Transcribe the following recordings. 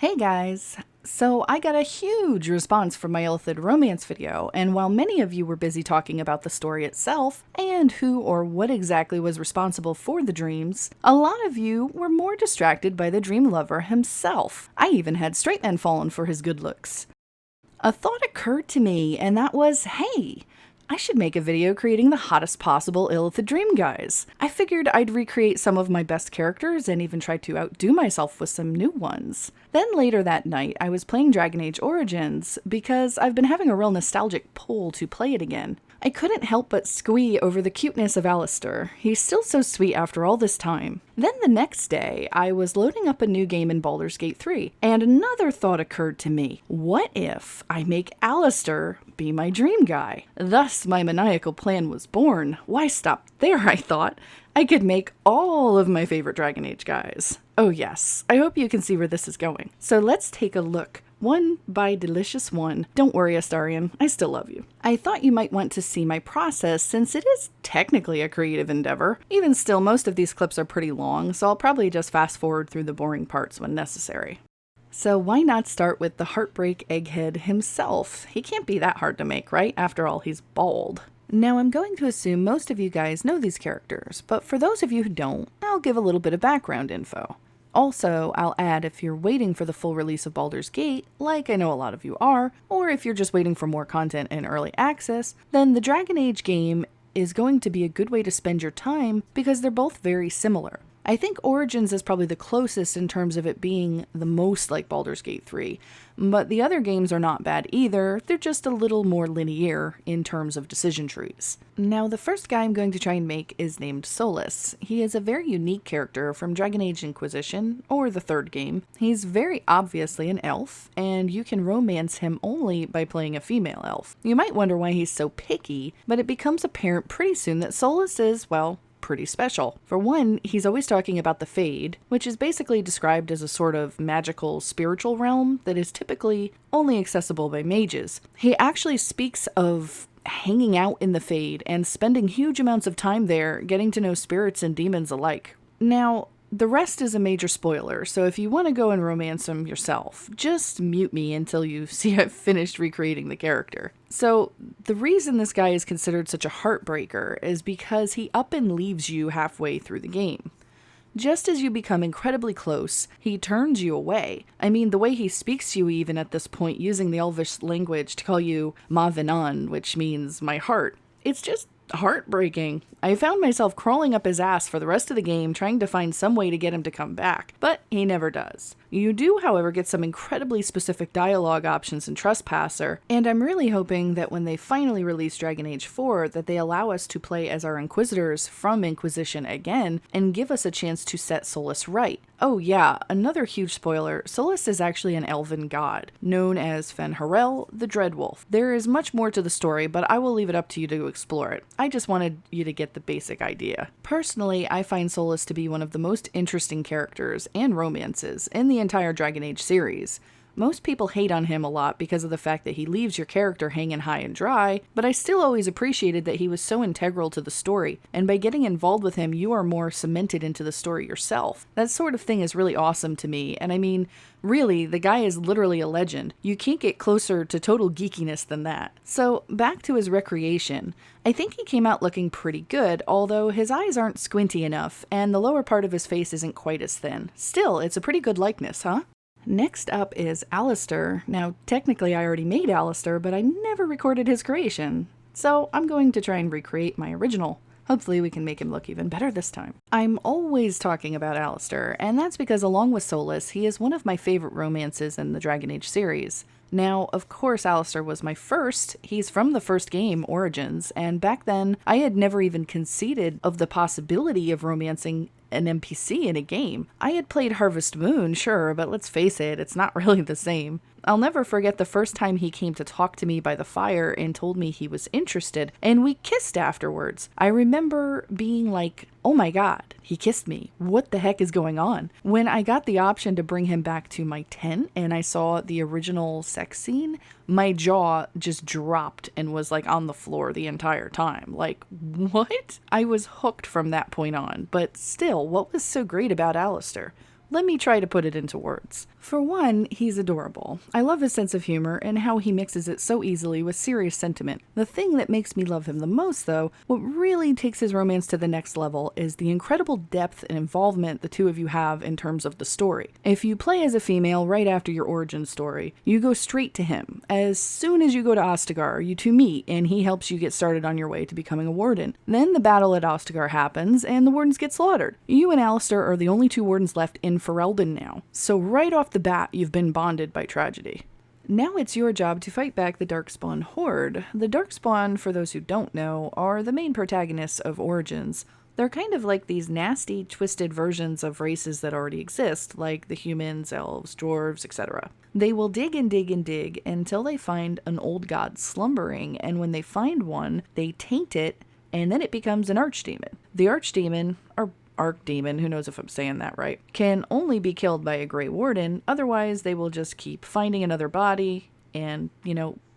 Hey guys! So I got a huge response from my Illithid romance video, and while many of you were busy talking about the story itself, and who or what exactly was responsible for the dreams, a lot of you were more distracted by the dream lover himself. I even had straight men fallen for his good looks. A thought occurred to me, and that was, hey, I should make a video creating the hottest possible Illithid dream guys. I figured I'd recreate some of my best characters and even try to outdo myself with some new ones. Then later that night, I was playing Dragon Age Origins because I've been having a real nostalgic pull to play it again. I couldn't help but squee over the cuteness of Alistair. He's still so sweet after all this time. Then the next day, I was loading up a new game in Baldur's Gate 3, and another thought occurred to me. What if I make Alistair be my dream guy? Thus, my maniacal plan was born. Why stop there, I thought. I could make all of my favorite Dragon Age guys. Oh yes, I hope you can see where this is going. So let's take a look. One by Delicious One. Don't worry, Astarian, I still love you. I thought you might want to see my process since it is technically a creative endeavor. Even still, most of these clips are pretty long, so I'll probably just fast forward through the boring parts when necessary. So why not start with the Heartbreak Egghead himself? He can't be that hard to make, right? After all, he's bald. Now, I'm going to assume most of you guys know these characters, but for those of you who don't, I'll give a little bit of background info. Also, I'll add if you're waiting for the full release of Baldur's Gate, like I know a lot of you are, or if you're just waiting for more content in early access, then the Dragon Age game is going to be a good way to spend your time because they're both very similar. I think Origins is probably the closest in terms of it being the most like Baldur's Gate 3, but the other games are not bad either, they're just a little more linear in terms of decision trees. Now, the first guy I'm going to try and make is named Solas. He is a very unique character from Dragon Age Inquisition, or the third game. He's very obviously an elf, and you can romance him only by playing a female elf. You might wonder why he's so picky, but it becomes apparent pretty soon that Solas is, well, pretty special. For one, he's always talking about the Fade, which is basically described as a sort of magical spiritual realm that is typically only accessible by mages. He actually speaks of hanging out in the Fade and spending huge amounts of time there getting to know spirits and demons alike. Now, the rest is a major spoiler, so if you want to go and romance him yourself, just mute me until you see I've finished recreating the character. So, the reason this guy is considered such a heartbreaker is because he up and leaves you halfway through the game. Just as you become incredibly close, he turns you away. I mean, the way he speaks to you even at this point, using the Elvish language to call you Ma Vinan, which means my heart. It's just heartbreaking. I found myself crawling up his ass for the rest of the game trying to find some way to get him to come back, but he never does. You do, however, get some incredibly specific dialogue options in Trespasser, and I'm really hoping that when they finally release Dragon Age 4 that they allow us to play as our Inquisitors from Inquisition again and give us a chance to set Solas right. Oh yeah, another huge spoiler, Solas is actually an elven god, known as Fenris the Dreadwolf. There is much more to the story, but I will leave it up to you to explore it. I just wanted you to get the basic idea. Personally, I find Solas to be one of the most interesting characters and romances in the entire Dragon Age series. Most people hate on him a lot because of the fact that he leaves your character hanging high and dry, but I still always appreciated that he was so integral to the story, and by getting involved with him, you are more cemented into the story yourself. That sort of thing is really awesome to me, and I mean, really, the guy is literally a legend. You can't get closer to total geekiness than that. So, back to his recreation. I think he came out looking pretty good, although his eyes aren't squinty enough, and the lower part of his face isn't quite as thin. Still, it's a pretty good likeness, huh? Next up is Alistair. Now, technically I already made Alistair, but I never recorded his creation. So I'm going to try and recreate my original. Hopefully we can make him look even better this time. I'm always talking about Alistair, and that's because along with Solas, he is one of my favorite romances in the Dragon Age series. Now, of course, Alistair was my first. He's from the first game, Origins, and back then, I had never even conceded of the possibility of romancing an NPC in a game. I had played Harvest Moon, sure, but let's face it, it's not really the same. I'll never forget the first time he came to talk to me by the fire and told me he was interested, and we kissed afterwards. I remember being like, oh my god, he kissed me. What the heck is going on? When I got the option to bring him back to my tent and I saw the original sex scene, my jaw just dropped and was like on the floor the entire time. Like, what? I was hooked from that point on, but still, what was so great about Alistair? Let me try to put it into words. For one, he's adorable. I love his sense of humor and how he mixes it so easily with serious sentiment. The thing that makes me love him the most, though, what really takes his romance to the next level, is the incredible depth and involvement the two of you have in terms of the story. If you play as a female right after your origin story, you go straight to him. As soon as you go to Ostagar, you two meet, and he helps you get started on your way to becoming a warden. Then the battle at Ostagar happens, and the wardens get slaughtered. You and Alistair are the only two wardens left in Ferelden now, so right off the bat, you've been bonded by tragedy. Now it's your job to fight back the Darkspawn Horde. The Darkspawn, for those who don't know, are the main protagonists of Origins. They're kind of like these nasty, twisted versions of races that already exist, like the humans, elves, dwarves, etc. They will dig and dig and dig until they find an old god slumbering, and when they find one, they taint it, and then it becomes an archdemon. The archdemon, or Archdemon, who knows if I'm saying that right, can only be killed by a Grey Warden, otherwise they will just keep finding another body and,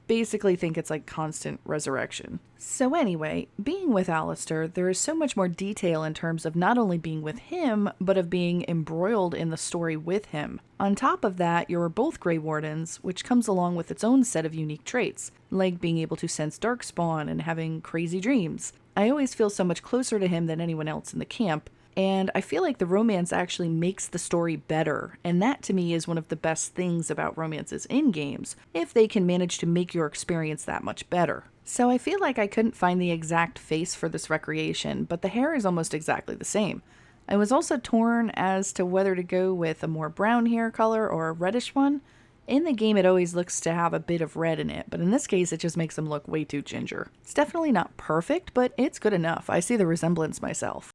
basically think it's like constant resurrection. So anyway, being with Alistair, there is so much more detail in terms of not only being with him, but of being embroiled in the story with him. On top of that, you're both Grey Wardens, which comes along with its own set of unique traits, like being able to sense Darkspawn and having crazy dreams. I always feel so much closer to him than anyone else in the camp, and I feel like the romance actually makes the story better, and that to me is one of the best things about romances in games, if they can manage to make your experience that much better. So I feel like I couldn't find the exact face for this recreation, but the hair is almost exactly the same. I was also torn as to whether to go with a more brown hair color or a reddish one. In the game it always looks to have a bit of red in it, but in this case it just makes him look way too ginger. It's definitely not perfect, but it's good enough. I see the resemblance myself.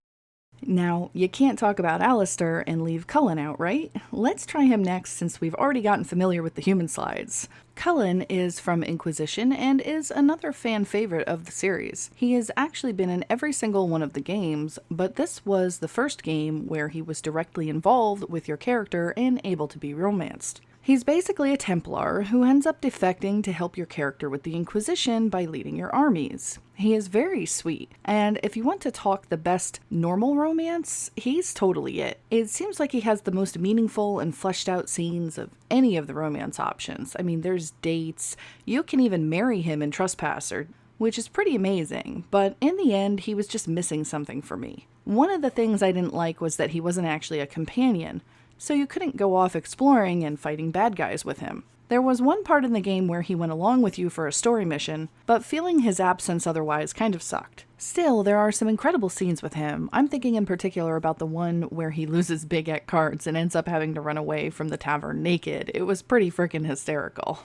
Now, you can't talk about Alistair and leave Cullen out, right? Let's try him next since we've already gotten familiar with the human slides. Cullen is from Inquisition and is another fan favorite of the series. He has actually been in every single one of the games, but this was the first game where he was directly involved with your character and able to be romanced. He's basically a Templar who ends up defecting to help your character with the Inquisition by leading your armies. He is very sweet, and if you want to talk the best normal romance, he's totally it. It seems like he has the most meaningful and fleshed out scenes of any of the romance options. I mean, there's dates, you can even marry him in Trespasser, which is pretty amazing, but in the end, he was just missing something for me. One of the things I didn't like was that he wasn't actually a companion, so you couldn't go off exploring and fighting bad guys with him. There was one part in the game where he went along with you for a story mission, but feeling his absence otherwise kind of sucked. Still, there are some incredible scenes with him. I'm thinking in particular about the one where he loses big at cards and ends up having to run away from the tavern naked. It was pretty freaking hysterical.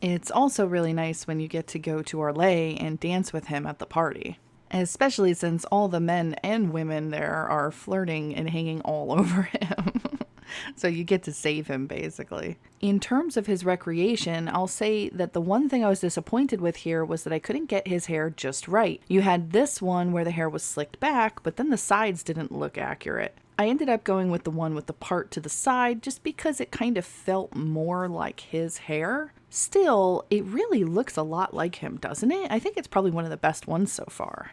It's also really nice when you get to go to Orlais and dance with him at the party. Especially since all the men and women there are flirting and hanging all over him. So you get to save him, basically. In terms of his recreation, I'll say that the one thing I was disappointed with here was that I couldn't get his hair just right. You had this one where the hair was slicked back, but then the sides didn't look accurate. I ended up going with the one with the part to the side just because it kind of felt more like his hair. Still, it really looks a lot like him, doesn't it? I think it's probably one of the best ones so far.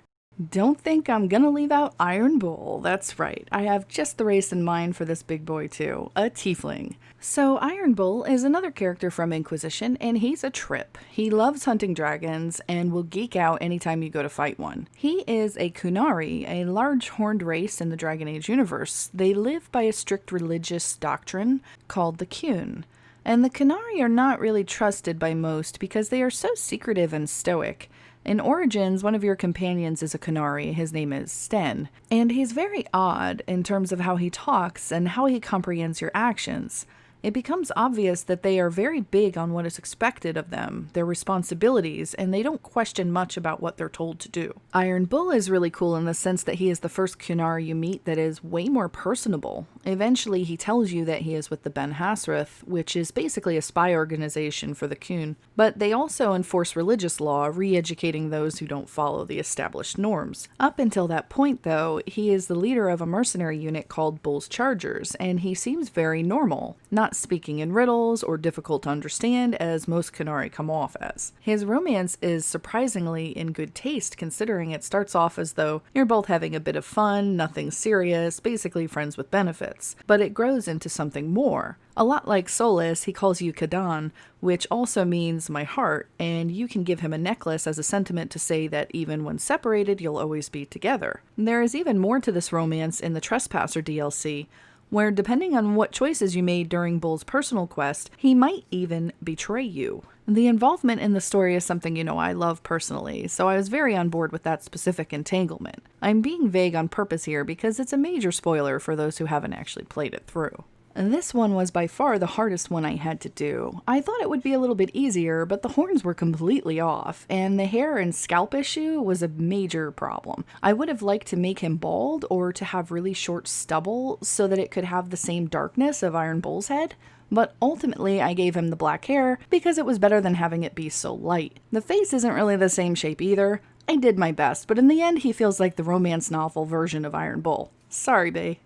Don't think I'm gonna leave out Iron Bull. That's right, I have just the race in mind for this big boy too, a tiefling. So Iron Bull is another character from Inquisition, and he's a trip. He loves hunting dragons and will geek out anytime you go to fight one. He is a Kunari, a large horned race in the Dragon Age universe. They live by a strict religious doctrine called the Kun. And the Kunari are not really trusted by most because they are so secretive and stoic. In Origins, one of your companions is a Kunari. His name is Sten, and he's very odd in terms of how he talks and how he comprehends your actions. It becomes obvious that they are very big on what is expected of them, their responsibilities, and they don't question much about what they're told to do. Iron Bull is really cool in the sense that he is the first Kunari you meet that is way more personable. Eventually, he tells you that he is with the Ben Hasrath, which is basically a spy organization for the Kun, but they also enforce religious law, re-educating those who don't follow the established norms. Up until that point, though, he is the leader of a mercenary unit called Bull's Chargers, and he seems very normal. Not not speaking in riddles or difficult to understand as most Qunari come off as. His romance is surprisingly in good taste, considering it starts off as though you're both having a bit of fun, nothing serious, basically friends with benefits, but it grows into something more. A lot like Solas, he calls you Kadan, which also means my heart, and you can give him a necklace as a sentiment to say that even when separated, you'll always be together. There is even more to this romance in the Trespasser DLC, where depending on what choices you made during Bull's personal quest, he might even betray you. The involvement in the story is something I love personally, so I was very on board with that specific entanglement. I'm being vague on purpose here because it's a major spoiler for those who haven't actually played it through. This one was by far the hardest one I had to do. I thought it would be a little bit easier, but the horns were completely off, and the hair and scalp issue was a major problem. I would have liked to make him bald or to have really short stubble so that it could have the same darkness of Iron Bull's head, but ultimately I gave him the black hair because it was better than having it be so light. The face isn't really the same shape either. I did my best, but in the end he feels like the romance novel version of Iron Bull. Sorry, bae.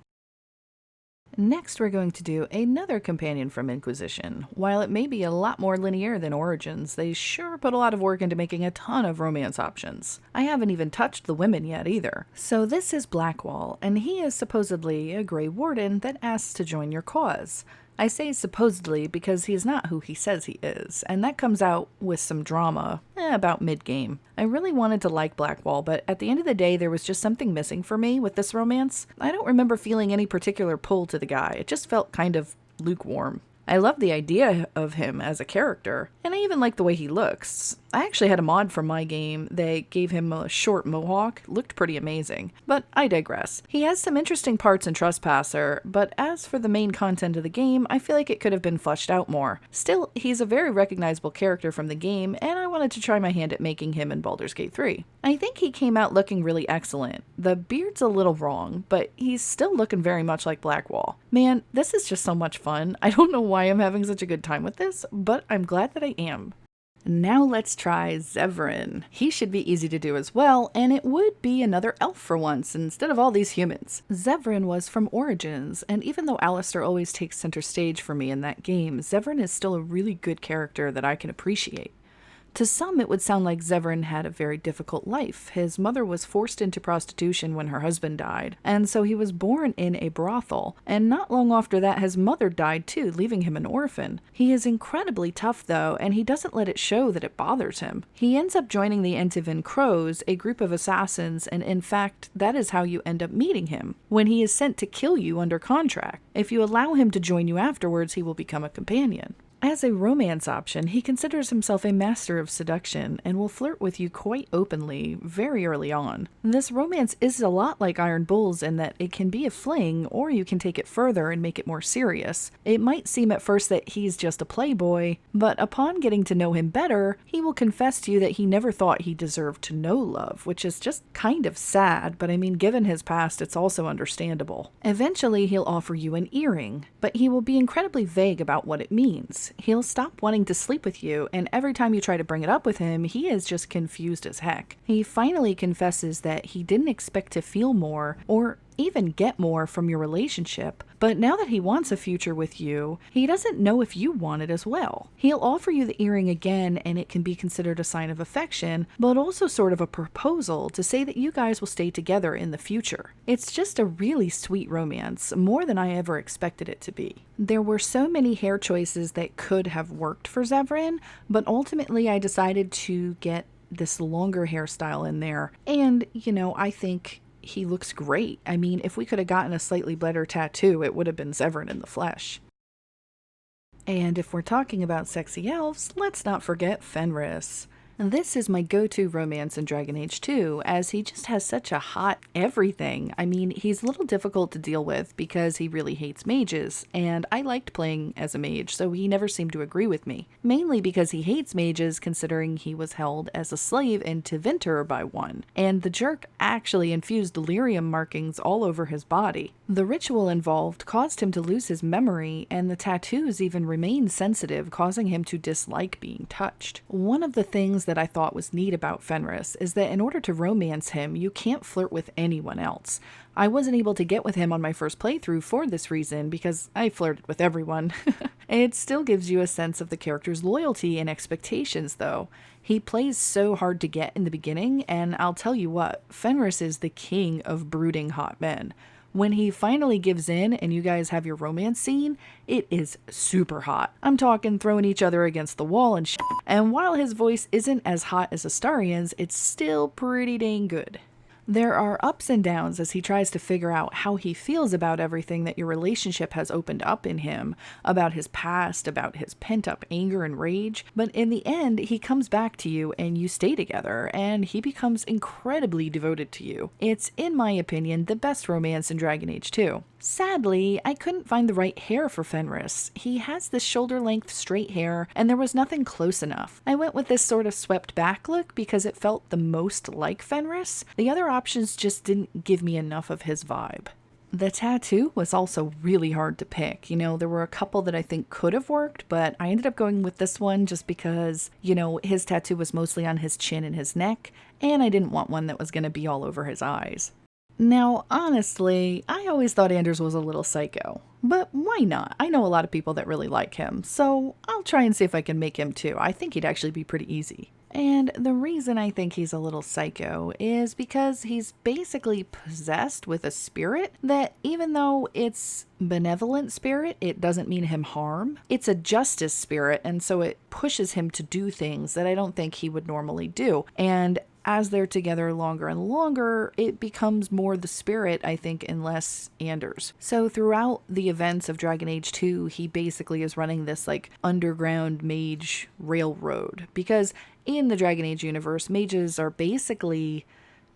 Next, we're going to do another companion from Inquisition. While it may be a lot more linear than Origins, they sure put a lot of work into making a ton of romance options. I haven't even touched the women yet either. So this is Blackwall, and he is supposedly a Grey Warden that asks to join your cause. I say supposedly because he is not who he says he is, and that comes out with some drama about mid-game. I really wanted to like Blackwall, but at the end of the day there was just something missing for me with this romance. I don't remember feeling any particular pull to the guy, it just felt kind of lukewarm. I love the idea of him as a character, and I even like the way he looks. I actually had a mod from my game that gave him a short mohawk. Looked pretty amazing. But I digress. He has some interesting parts in Trespasser, but as for the main content of the game, I feel like it could have been fleshed out more. Still, he's a very recognizable character from the game, and I wanted to try my hand at making him in Baldur's Gate 3. I think he came out looking really excellent. The beard's a little wrong, but he's still looking very much like Blackwall. Man, this is just so much fun. I don't know why I'm having such a good time with this, but I'm glad that I am. Now let's try Zevran. He should be easy to do as well, and it would be another elf for once instead of all these humans. Zevran was from Origins, and even though Alistair always takes center stage for me in that game, Zevran is still a really good character that I can appreciate. To some, it would sound like Zevran had a very difficult life. His mother was forced into prostitution when her husband died, and so he was born in a brothel. And not long after that, his mother died too, leaving him an orphan. He is incredibly tough though, and he doesn't let it show that it bothers him. He ends up joining the Entivan Crows, a group of assassins, and in fact, that is how you end up meeting him, when he is sent to kill you under contract. If you allow him to join you afterwards, he will become a companion. As a romance option, he considers himself a master of seduction and will flirt with you quite openly very early on. This romance is a lot like Iron Bull's in that it can be a fling, or you can take it further and make it more serious. It might seem at first that he's just a playboy, but upon getting to know him better, he will confess to you that he never thought he deserved to know love, which is just kind of sad, but I mean, given his past, it's also understandable. Eventually, he'll offer you an earring, but he will be incredibly vague about what it means. He'll stop wanting to sleep with you, and every time you try to bring it up with him, he is just confused as heck. He finally confesses that he didn't expect to feel more, or even get more from your relationship, but now that he wants a future with you, he doesn't know if you want it as well. He'll offer you the earring again, and it can be considered a sign of affection, but also sort of a proposal to say that you guys will stay together in the future. It's just a really sweet romance, more than I ever expected it to be. There were so many hair choices that could have worked for Zevran, but ultimately I decided to get this longer hairstyle in there, and I think he looks great. I mean, if we could have gotten a slightly better tattoo, it would have been Zevran in the flesh. And if we're talking about sexy elves, let's not forget Fenris. This is my go-to romance in Dragon Age 2, as he just has such a hot everything. I mean, he's a little difficult to deal with because he really hates mages, and I liked playing as a mage, so he never seemed to agree with me. Mainly because he hates mages, considering he was held as a slave in Tevinter by one, and the jerk actually infused delirium markings all over his body. The ritual involved caused him to lose his memory, and the tattoos even remained sensitive, causing him to dislike being touched. One of the things that I thought was neat about Fenris is that in order to romance him, you can't flirt with anyone else. I wasn't able to get with him on my first playthrough for this reason, because I flirted with everyone. It still gives you a sense of the character's loyalty and expectations, though. He plays so hard to get in the beginning, and I'll tell you what, Fenris is the king of brooding hot men. When he finally gives in and you guys have your romance scene, it is super hot. I'm talking throwing each other against the wall and shit. And while his voice isn't as hot as Astarian's, it's still pretty dang good. There are ups and downs as he tries to figure out how he feels about everything that your relationship has opened up in him, about his past, about his pent-up anger and rage, but in the end, he comes back to you and you stay together, and he becomes incredibly devoted to you. It's, in my opinion, the best romance in Dragon Age 2. Sadly, I couldn't find the right hair for Fenris. He has this shoulder-length straight hair, and there was nothing close enough. I went with this sort of swept-back look because it felt the most like Fenris. The other options just didn't give me enough of his vibe. The tattoo was also really hard to pick. There were a couple that I think could have worked, but I ended up going with this one just because, his tattoo was mostly on his chin and his neck, and I didn't want one that was going to be all over his eyes. Now, honestly, I always thought Anders was a little psycho, but why not? I know a lot of people that really like him, so I'll try and see if I can make him too. I think he'd actually be pretty easy. And the reason I think he's a little psycho is because he's basically possessed with a spirit that, even though it's benevolent spirit, it doesn't mean him harm. It's a justice spirit, and so it pushes him to do things that I don't think he would normally do. And as they're together longer and longer, it becomes more the spirit, I think, and less Anders. So throughout the events of Dragon Age 2, he basically is running this underground mage railroad. Because in the Dragon Age universe, mages are basically,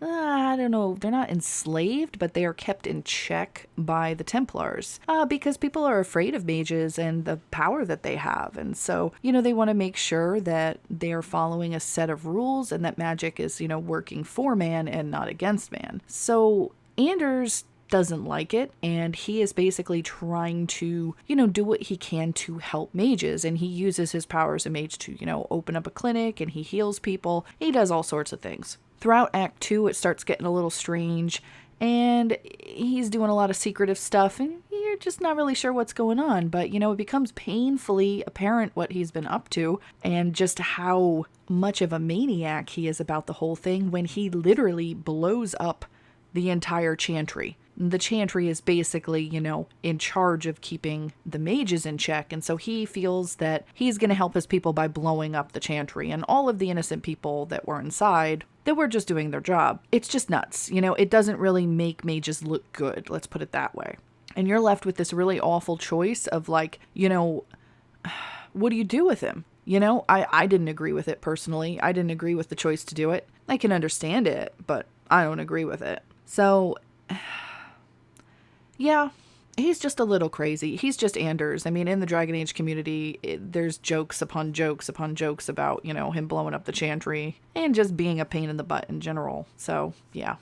I don't know, they're not enslaved, but they are kept in check by the Templars because people are afraid of mages and the power that they have. And so, they want to make sure that they are following a set of rules and that magic is, working for man and not against man. So Anders doesn't like it, and he is basically trying to, do what he can to help mages, and he uses his power as a mage to, open up a clinic, and he heals people. He does all sorts of things. Throughout Act 2, it starts getting a little strange, and he's doing a lot of secretive stuff, and you're just not really sure what's going on, but, it becomes painfully apparent what he's been up to, and just how much of a maniac he is about the whole thing when he literally blows up the entire chantry. The chantry is basically, in charge of keeping the mages in check, and so he feels that he's going to help his people by blowing up the chantry, and all of the innocent people that were inside, that were just doing their job. It's just nuts. It doesn't really make mages look good, let's put it that way. And you're left with this really awful choice of what do you do with him? I didn't agree with it personally. I didn't agree with the choice to do it. I can understand it, but I don't agree with it. So yeah, he's just a little crazy. He's just Anders. I mean, in the Dragon Age community, there's jokes upon jokes upon jokes about, him blowing up the chantry and just being a pain in the butt in general. So, yeah.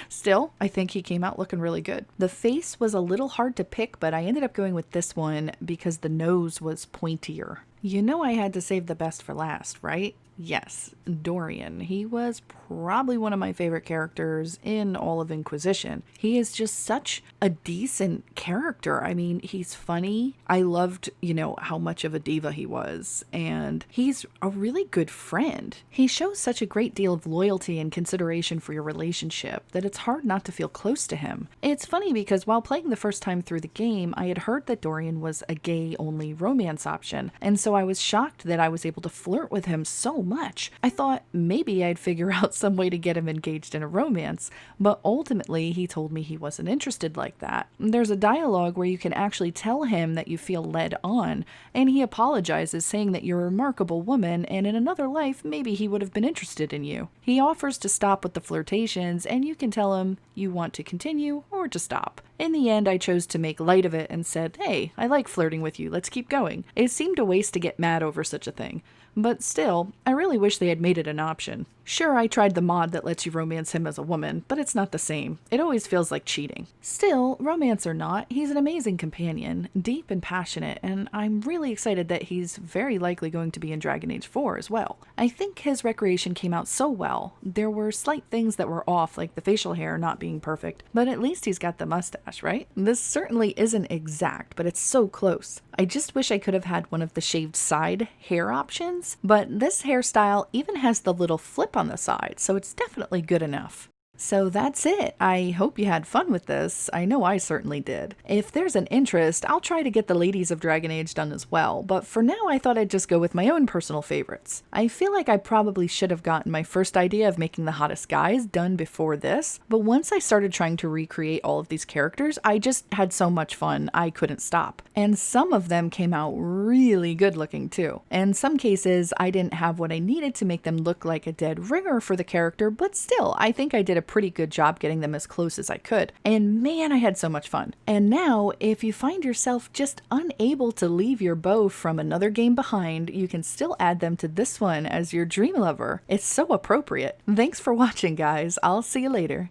Still, I think he came out looking really good. The face was a little hard to pick, but I ended up going with this one because the nose was pointier. I had to save the best for last, right? Yes, Dorian. He was probably one of my favorite characters in all of Inquisition. He is just such a decent character. I mean, he's funny. I loved, how much of a diva he was. And he's a really good friend. He shows such a great deal of loyalty and consideration for your relationship that it's hard not to feel close to him. It's funny because while playing the first time through the game, I had heard that Dorian was a gay-only romance option. And so I was shocked that I was able to flirt with him so much. I thought maybe I'd figure out some way to get him engaged in a romance, but ultimately he told me he wasn't interested like that. There's a dialogue where you can actually tell him that you feel led on, and he apologizes, saying that you're a remarkable woman and in another life maybe he would have been interested in you. He offers to stop with the flirtations, and you can tell him you want to continue or to stop. In the end, I chose to make light of it and said, hey, I like flirting with you, let's keep going. It seemed a waste to get mad over such a thing. But still, I really wish they had made it an option. Sure, I tried the mod that lets you romance him as a woman, but it's not the same. It always feels like cheating. Still, romance or not, he's an amazing companion, deep and passionate, and I'm really excited that he's very likely going to be in Dragon Age 4 as well. I think his recreation came out so well. There were slight things that were off, like the facial hair not being perfect, but at least he's got the mustache, right? This certainly isn't exact, but it's so close. I just wish I could have had one of the shaved side hair options, but this hairstyle even has the little flip on the side, so it's definitely good enough. So that's it. I hope you had fun with this. I know I certainly did. If there's an interest, I'll try to get the Ladies of Dragon Age done as well, but for now I thought I'd just go with my own personal favorites. I feel like I probably should have gotten my first idea of making the hottest guys done before this, but once I started trying to recreate all of these characters, I just had so much fun, I couldn't stop. And some of them came out really good looking too. In some cases, I didn't have what I needed to make them look like a dead ringer for the character, but still, I think I did a pretty good job getting them as close as I could. And man, I had so much fun. And now, if you find yourself just unable to leave your beau from another game behind, you can still add them to this one as your dream lover. It's so appropriate. Thanks for watching, guys. I'll see you later.